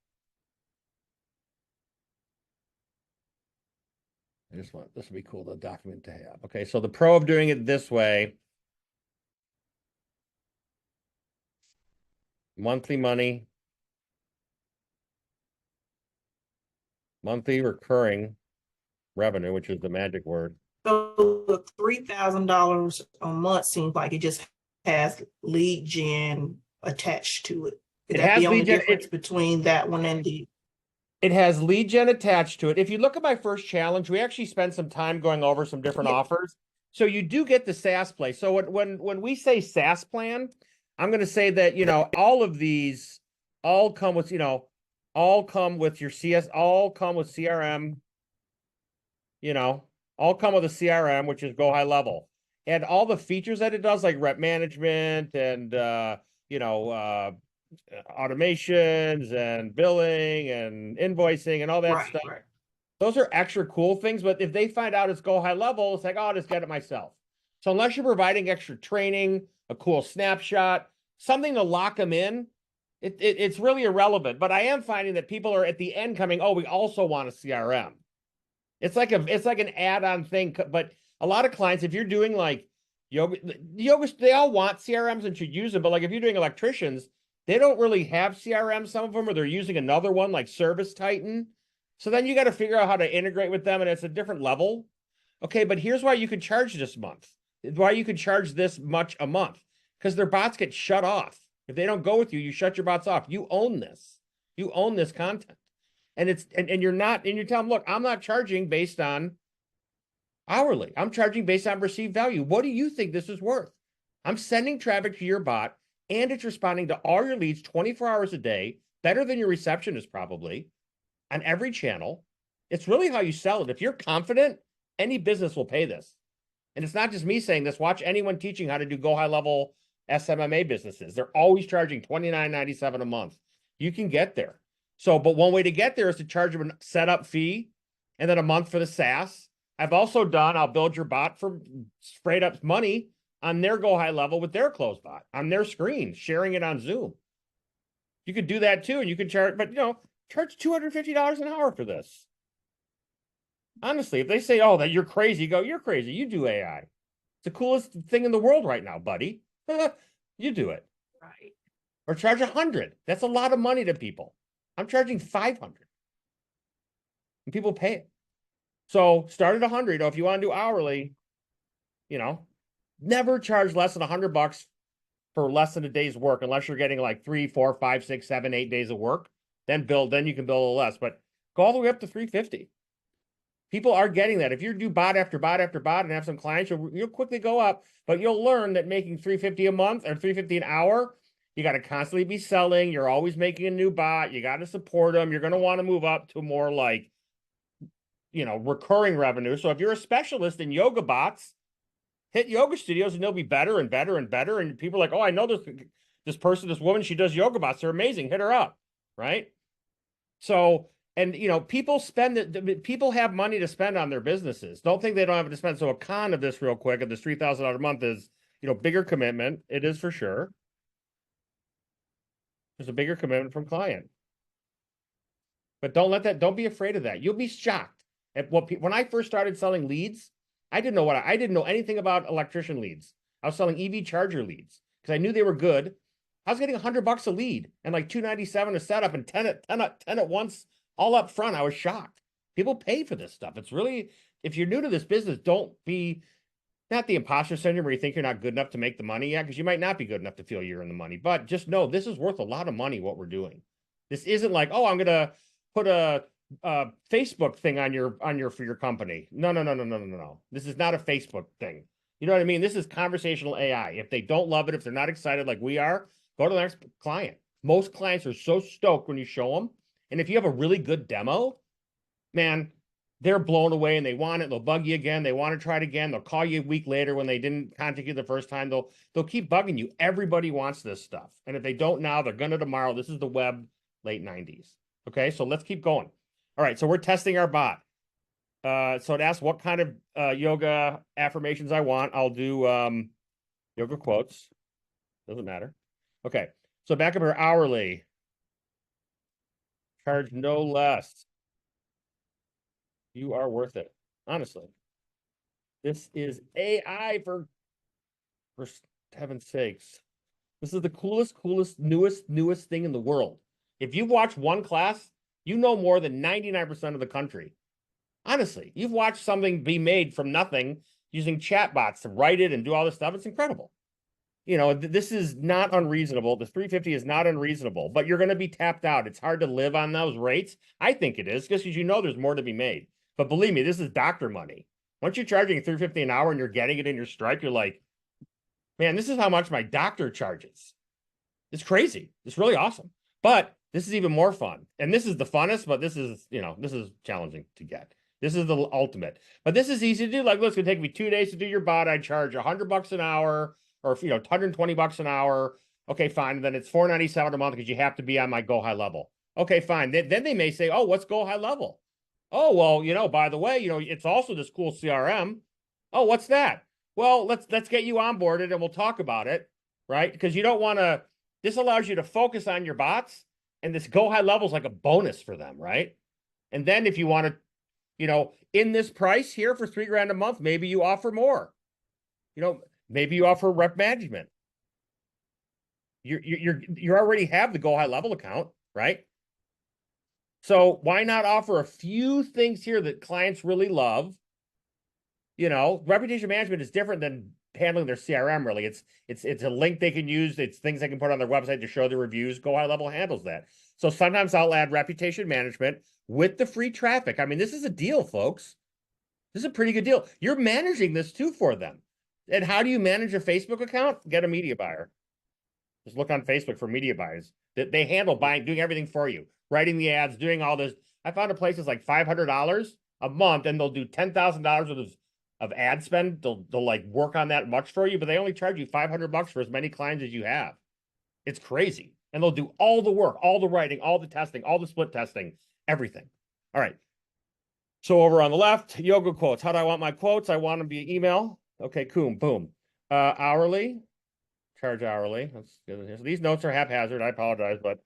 This would be cool, the document to have. Okay. So the pro of doing it this way. Monthly money. Monthly recurring revenue, which is the magic word. So the $3,000 a month seems like it just has lead gen attached to it. Is that the only difference between that one and the? It has lead gen attached to it. If you look at my first challenge, we actually spent some time going over some different Yeah. offers. So you do get the SaaS play. So when we say SaaS plan, I'm going to say that, you know, all of these all come with, you know, all come with your CS, all come with CRM, you know, all come with a CRM, which is go high level. And all the features that it does, like rep management and you know, automations and billing and invoicing and all that Right, stuff. right. Those are extra cool things, but if they find out it's go high level, it's like, oh, I'll just get it myself. So unless you're providing extra training, a cool snapshot, something to lock them in, it's really irrelevant. But I am finding that people are at the end coming, oh, we also want a CRM. It's like an add-on thing. But a lot of clients, if you're doing like yoga, they all want CRMs and should use them. But like if you're doing electricians, they don't really have CRM, some of them, or they're using another one like Service Titan. So then you got to figure out how to integrate with them, and it's a different level. Okay, but here's why you can charge this month. Why you can charge this much a month. Because their bots get shut off. If they don't go with you, you shut your bots off. You own this. You own this content. And it's and you're not, and you tell them, look, I'm not charging based on hourly. I'm charging based on perceived value. What do you think this is worth? I'm sending traffic to your bot, and it's responding to all your leads 24 hours a day, better than your receptionist probably, on every channel. It's really how you sell it. If you're confident, any business will pay this. And it's not just me saying this. Watch anyone teaching how to do go high level SMMA businesses. They're always charging $29.97 a month. You can get there. So, but one way to get there is to charge them a setup fee and then a month for the SaaS. I've also done, I'll build your bot for straight up money on their go high level with their CloseBot on their screen, sharing it on Zoom. You could do that too. And you can charge, but you know, charge $250 an hour for this. Honestly, if they say, oh, that you're crazy, go, you're crazy. You do AI. It's the coolest thing in the world right now, buddy. You do it. Right. Or charge 100. That's a lot of money to people. I'm charging 500. And people pay it. So start at 100. If you want to do hourly, you know, never charge less than $100 for less than a day's work, unless you're getting like 3, 4, 5, 6, 7, 8 days of work. Then you can bill a little less, but go all the way up to 350. People are getting that. If you do bot after bot after bot and have some clients, you'll quickly go up, but you'll learn that making $350 a month or $350 an hour, you got to constantly be selling. You're always making a new bot. You got to support them. You're going to want to move up to more like, you know, recurring revenue. So if you're a specialist in yoga bots, hit yoga studios and they'll be better and better and better. And people are like, oh, I know this person, this woman, she does yoga bots. They're amazing. Hit her up. Right. So, and you know, people people have money to spend on their businesses. Don't think they don't have it to spend. So a con of this real quick of this $3,000 a month is, you know, bigger commitment. It is for sure. There's a bigger commitment from client. But don't be afraid of that. You'll be shocked at when I first started selling leads, I didn't know anything about electrician leads. I was selling EV charger leads because I knew they were good. I was getting $100 a lead and like $297 a setup and 10 at once, all up front. I was shocked. People pay for this stuff. It's really, if you're new to this business, don't be not the imposter syndrome where you think you're not good enough to make the money yet, because you might not be good enough to feel you're in the money. But just know this is worth a lot of money, what we're doing. This isn't like, oh, I'm gonna put a Facebook thing on your for your company. No. This is not a Facebook thing. You know what I mean? This is conversational AI. If they don't love it, if they're not excited like we are, go to the next client. Most clients are so stoked when you show them. And if you have a really good demo, man, they're blown away and they want it. They'll bug you again. They want to try it again. They'll call you a week later when they didn't contact you the first time. They'll keep bugging you. Everybody wants this stuff. And if they don't now, they're gonna tomorrow. This is the web late 90s. Okay, so let's keep going. All right, so we're testing our bot. So it asks what kind of yoga affirmations I want. I'll do yoga quotes. Doesn't matter. Okay, so back up here, hourly. Charge no less. You are worth it. Honestly. This is AI for heaven's sakes. This is the coolest, newest thing in the world. If you've watched one class, you know more than 99% of the country. Honestly, you've watched something be made from nothing using chatbots to write it and do all this stuff. It's incredible. you know, this is not unreasonable. The 350 is not unreasonable, but you're going to be tapped out. It's hard to live on those rates. I think it is, because you know there's more to be made. But believe me, this is doctor money. Once you're charging 350 an hour and you're getting it in your Stripe, you're like, man, this is how much my doctor charges. It's crazy. It's really awesome. But this is even more fun. And this is the funnest, but this is, you know, this is challenging to get. This is the ultimate. But this is easy to do. Like, look, it's going to take me 2 days to do your bot. I charge $100 an hour, or, you know, $120 an hour. Okay, fine. And then it's $497 a month because you have to be on my Go High level. Okay, fine. Then they may say, oh, what's Go High level? Oh, well, you know, by the way, you know, it's also this cool CRM. Oh, what's that? Well, let's get you onboarded and we'll talk about it, right? Because you don't want to, this allows you to focus on your bots, and this Go High level is like a bonus for them, right? And then if you want to, you know, in this price here for $3,000 a month, maybe you offer more. You know, maybe you offer rep management. You already have the Go High level account, right? So why not offer a few things here that clients really love? You know, reputation management is different than handling their CRM. Really, it's a link they can use. It's things they can put on their website to show the reviews. Go High level handles that. So sometimes I'll add reputation management with the free traffic. I mean, this is a deal, folks. This is a pretty good deal. You're managing this too for them. And how do you manage a Facebook account? Get a media buyer. Just look on Facebook for media buyers. They handle buying, doing everything for you, writing the ads, doing all this. I found a place that's like $500 a month, and they'll do $10,000 worth of ad spend. They'll like work on that much for you, but they only charge you $500 for as many clients as you have. It's crazy. And they'll do all the work, all the writing, all the testing, all the split testing, everything. All right. So over on the left, yoga quotes. How do I want my quotes? I want them via email. Okay, boom, boom. Hourly, charge hourly. Let's get it here. So these notes are haphazard. I apologize, but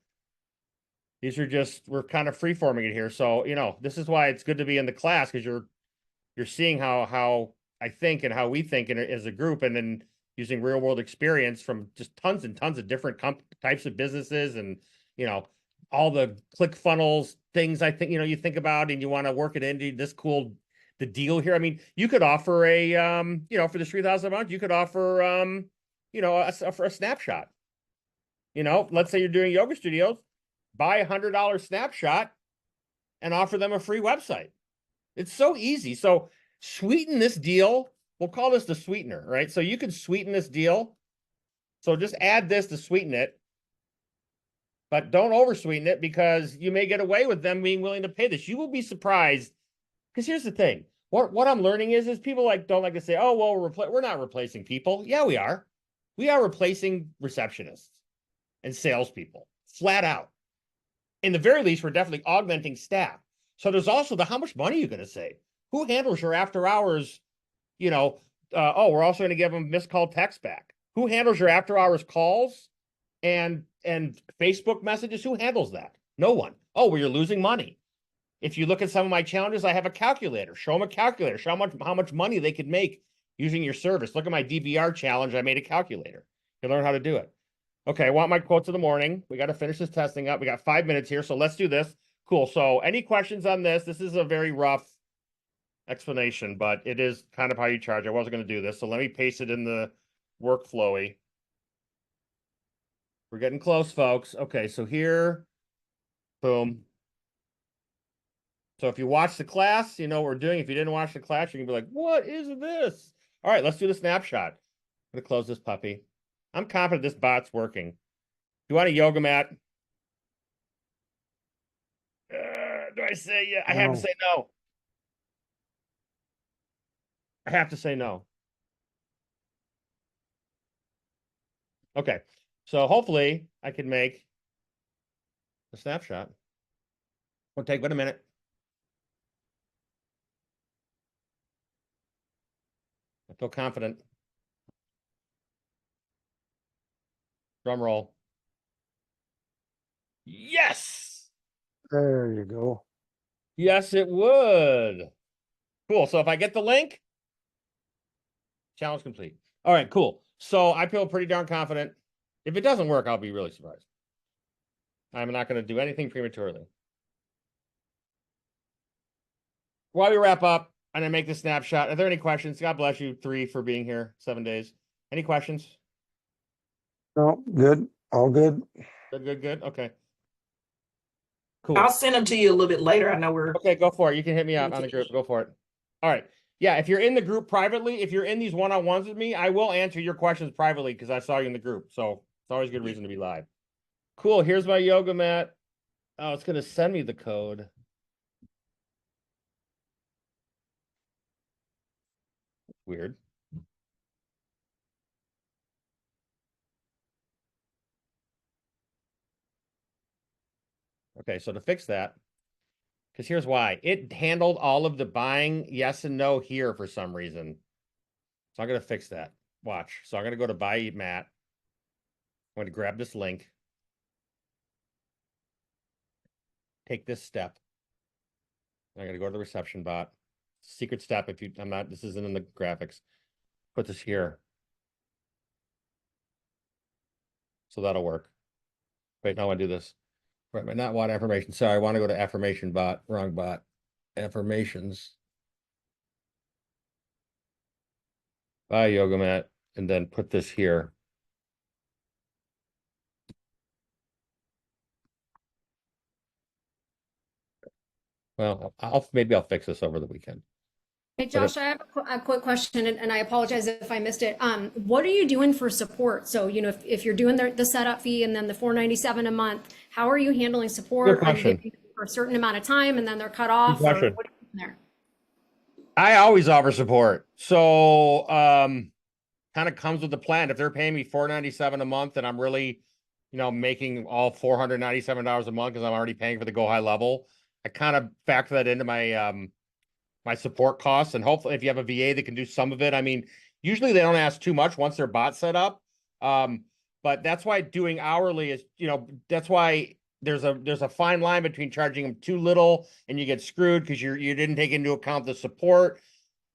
these are just, we're kind of free-forming it here. So, you know, this is why it's good to be in the class, because you're seeing how I think and how we think as a group, and then using real world experience from just tons and tons of different types of businesses, and, you know, all the click funnels things I think, you know, you think about, and you want to work it into this cool, the deal here. I mean, you could offer a, you know, for the 3,000 a month, you could offer, you know, for a snapshot. You know, let's say you're doing yoga studios, buy $100 snapshot and offer them a free website. It's so easy. So sweeten this deal. We'll call this the sweetener, right? So you can sweeten this deal. So just add this to sweeten it, but don't over sweeten it, because you may get away with them being willing to pay this. You will be surprised, because here's the thing. What I'm learning is people don't like to say, oh, well, we're not replacing people. Yeah, we are. We are replacing receptionists and salespeople, flat out. In the very least, we're definitely augmenting staff. So there's also the how much money are you going to save? Who handles your after hours? You know, oh, we're also going to give them missed call text back. Who handles your after hours calls and Facebook messages? Who handles that? No one. Oh, well, you're losing money. If you look at some of my challenges, I have a calculator. Show them a calculator. Show them how much money they could make using your service. Look at my DVR challenge. I made a calculator. You learn how to do it. Okay, I want my quotes of the morning. We got to finish this testing up. We got 5 minutes here, so let's do this. Cool. So any questions on this? This is a very rough explanation, but it is kind of how you charge. I wasn't going to do this, so let me paste it in the workflowy. We're getting close, folks. Okay, so here, boom. So if you watch the class, you know what we're doing. If you didn't watch the class, you're going to be like, what is this? All right, let's do the snapshot. I'm going to close this puppy. I'm confident this bot's working. You want a yoga mat? Do I say yeah? I have to say no. I have to say no. Okay, so hopefully I can make a snapshot. Won't take but a minute. I feel confident. Drum roll. Yes. There you go. Yes, it would. Cool. So if I get the link, challenge complete. All right, cool. So I feel pretty darn confident. If it doesn't work, I'll be really surprised. I'm not going to do anything prematurely. While we wrap up and I make the snapshot, are there any questions? God bless you, 3 for being here 7 days. Any questions? No, good, all good. Good. Okay. Cool. I'll send them to you a little bit later. I know we're. Okay, go for it. You can hit me up on the group. Go for it. All right. Yeah, if you're in the group privately, if you're in these one-on-ones with me, I will answer your questions privately because I saw you in the group. So it's always a good reason to be live. Cool. Here's my yoga mat. Oh, it's going to send me the code. Weird. Okay, so to fix that, because here's why. It handled all of the buying yes and no here for some reason. So I'm going to fix that. Watch. So I'm going to go to buy mat. I'm going to grab this link. Take this step. I'm going to go to the reception bot. Secret step if you, this isn't in the graphics. Put this here. So that'll work. Wait, no, I want to do this. Right, but not want affirmation. Sorry, I want to go to affirmation bot. Wrong bot. Affirmations. Buy yoga mat. And then put this here. Well, maybe I'll fix this over the weekend. Hey, Josh, I have a quick question, and I apologize if I missed it. What are you doing for support? So, if you're doing the setup fee and then the $497 a month, how are you handling support? Are you giving them for a certain amount of time and then they're cut off? Or what are you doing there? I always offer support. So, kind of comes with the plan. If they're paying me $497 a month and I'm really, making all $497 a month because I'm already paying for the go high level, I kind of factor that into my my support costs. And hopefully if you have a VA that can do some of it, I mean, usually they don't ask too much once their bot's set up. But that's why doing hourly is, that's why there's a fine line between charging them too little and you get screwed because you didn't take into account the support.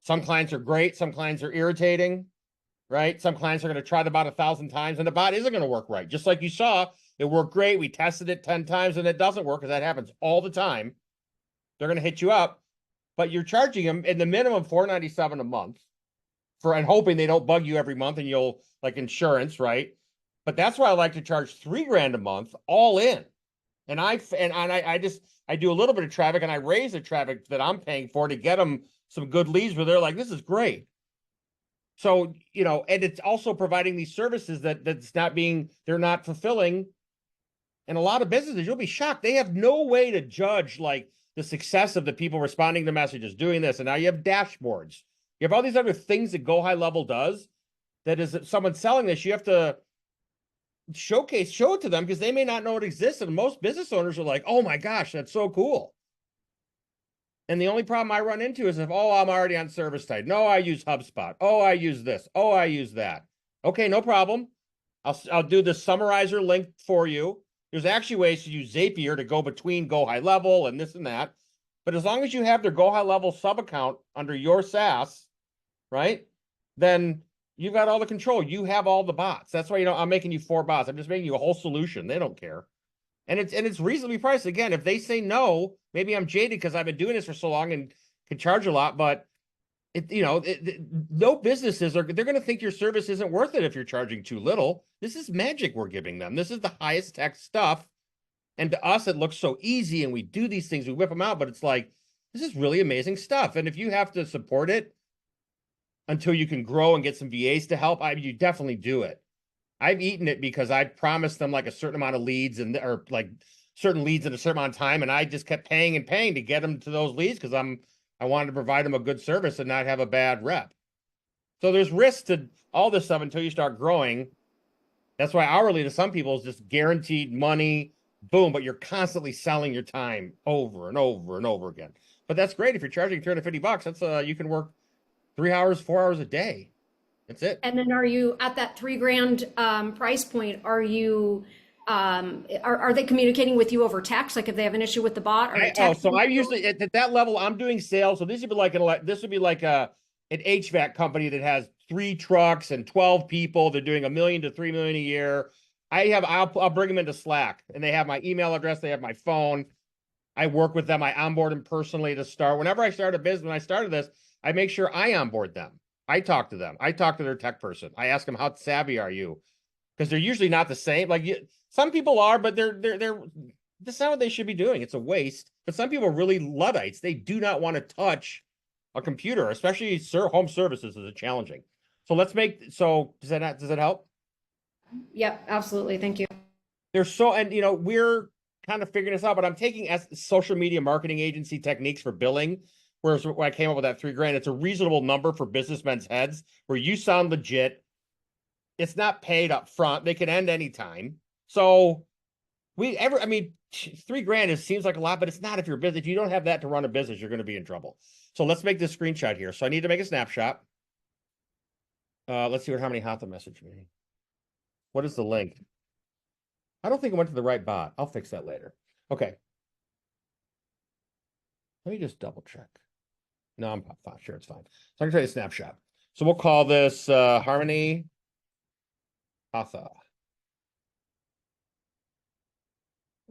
Some clients are great. Some clients are irritating, right? Some clients are going to try the bot 1,000 times and the bot isn't going to work right. Just like you saw, it worked great. We tested it 10 times and it doesn't work because that happens all the time. They're going to hit you up. But you're charging them in the minimum $497 a month and hoping they don't bug you every month and you'll like insurance, right? But that's why I like to charge $3,000 a month all in. And I do a little bit of traffic and I raise the traffic that I'm paying for to get them some good leads where they're like, this is great. So, and it's also providing these services they're not fulfilling. And a lot of businesses, you'll be shocked. They have no way to judge like the success of the people responding to messages, doing this. And now you have dashboards. You have all these other things that Go High Level does. That is, if someone's selling this, you have to show it to them because they may not know it exists. And most business owners are like, oh my gosh, that's so cool. And the only problem I run into is I'm already on service side. No, I use HubSpot. Oh, I use this. Oh, I use that. Okay, no problem. I'll do the summarizer link for you. There's actually ways to use Zapier to go between Go High Level and this and that. But as long as you have their Go High Level sub account under your SaaS, right, then you've got all the control. You have all the bots. That's why, I'm making you 4 bots. I'm just making you a whole solution. They don't care. And it's reasonably priced. Again, if they say no, maybe I'm jaded because I've been doing this for so long and can charge a lot, but no businesses they're going to think your service isn't worth it if you're charging too little. This is magic we're giving them. This is the highest tech stuff. And to us, it looks so easy and we do these things, we whip them out, but it's like, this is really amazing stuff. And if you have to support it until you can grow and get some VAs to help, you definitely do it. I've eaten it because I promised them like a certain amount of leads or like certain leads in a certain amount of time. And I just kept paying and paying to get them to those leads because I wanted to provide them a good service and not have a bad rep. So there's risk to all this stuff until you start growing. That's why hourly to some people is just guaranteed money, boom, but you're constantly selling your time over and over and over again. But that's great. If you're charging $350, that's you can work 3 hours, 4 hours a day. That's it. And then are you at that $3,000 price point? Are you are they communicating with you over text? Like if they have an issue with the bot? So I usually at that level, I'm doing sales. So this would be like an HVAC company that has 3 trucks and 12 people. They're doing $1 million to $3 million a year. I'll bring them into Slack and they have my email address. They have my phone. I work with them. I onboard them personally to start. Whenever I start a business, when I started this, I make sure I onboard them. I talk to them. I talk to their tech person. I ask them, how savvy are you? because they're usually not the same. Like some people are, but they're that's not what they should be doing. It's a waste. But some people are really Luddites. They do not want to touch a computer, especially home services is challenging. So let's make, so does that help? Yep, absolutely. Thank you. There's so, and you know, we're kind of figuring this out, but I'm taking social media marketing agency techniques for billing. Whereas when I came up with that $3,000, it's a reasonable number for businessmen's heads where you sound legit. It's not paid up front. They can end anytime. So I mean, $3,000 seems like a lot, but it's not if you're busy. If you don't have that to run a business, you're going to be in trouble. So let's make this screenshot here. So I need to make a snapshot. Let's see what Harmony Hatha messaged me. What is the link? I don't think it went to the right bot. I'll fix that later. Okay. Let me just double check. No, I'm fine. Sure, it's fine. So I'm going to try a snapshot. So we'll call this Harmony Hatha.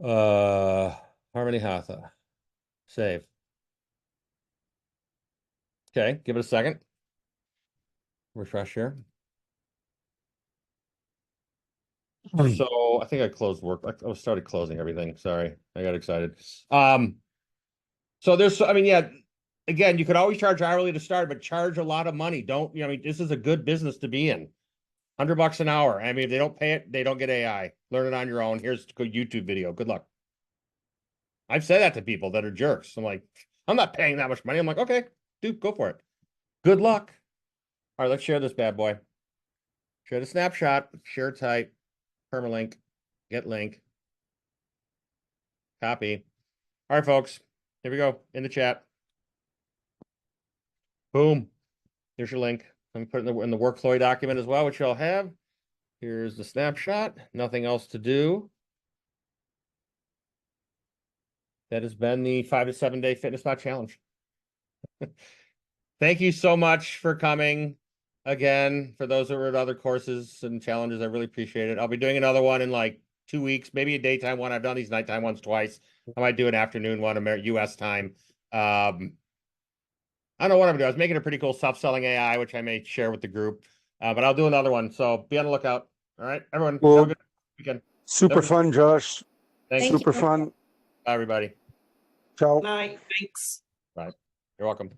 Harmony Hatha. Save. Okay, give it a second. Refresh here. So I think I closed work. I started closing everything. Sorry, I got excited. So there's, I mean, yeah, again, you could always charge hourly to start, but charge a lot of money. Don't, you know, I mean, this is a good business to be in. $100 an hour. I mean, if they don't pay it, they don't get AI. Learn it on your own. Here's a YouTube video. Good luck. I've said that to people that are jerks. I'm like, I'm not paying that much money. I'm like, okay, dude, go for it. Good luck. All right, let's share this bad boy. Share the snapshot. Share type. Permalink. Get link. Copy. All right, folks. Here we go. In the chat. Boom. Here's your link. Let me put it in the workflow document as well, which you'll have. Here's the snapshot. Nothing else to do. That has been the 5 to 7 day Fitness Bot Challenge. Thank you so much for coming. Again, for those who are at other courses and challenges, I really appreciate it. I'll be doing another one in like 2 weeks, maybe a daytime one. I've done these nighttime ones twice. I might do an afternoon one, US time. I don't know what I'm doing. I was making a pretty cool self-selling AI, which I may share with the group. But I'll do another one. So be on the lookout. All right, everyone. Well, have a good weekend. Super fun, Josh. Thanks. Thank Super you. fun. Bye, everybody. Ciao. Night, thanks. Bye. You're welcome.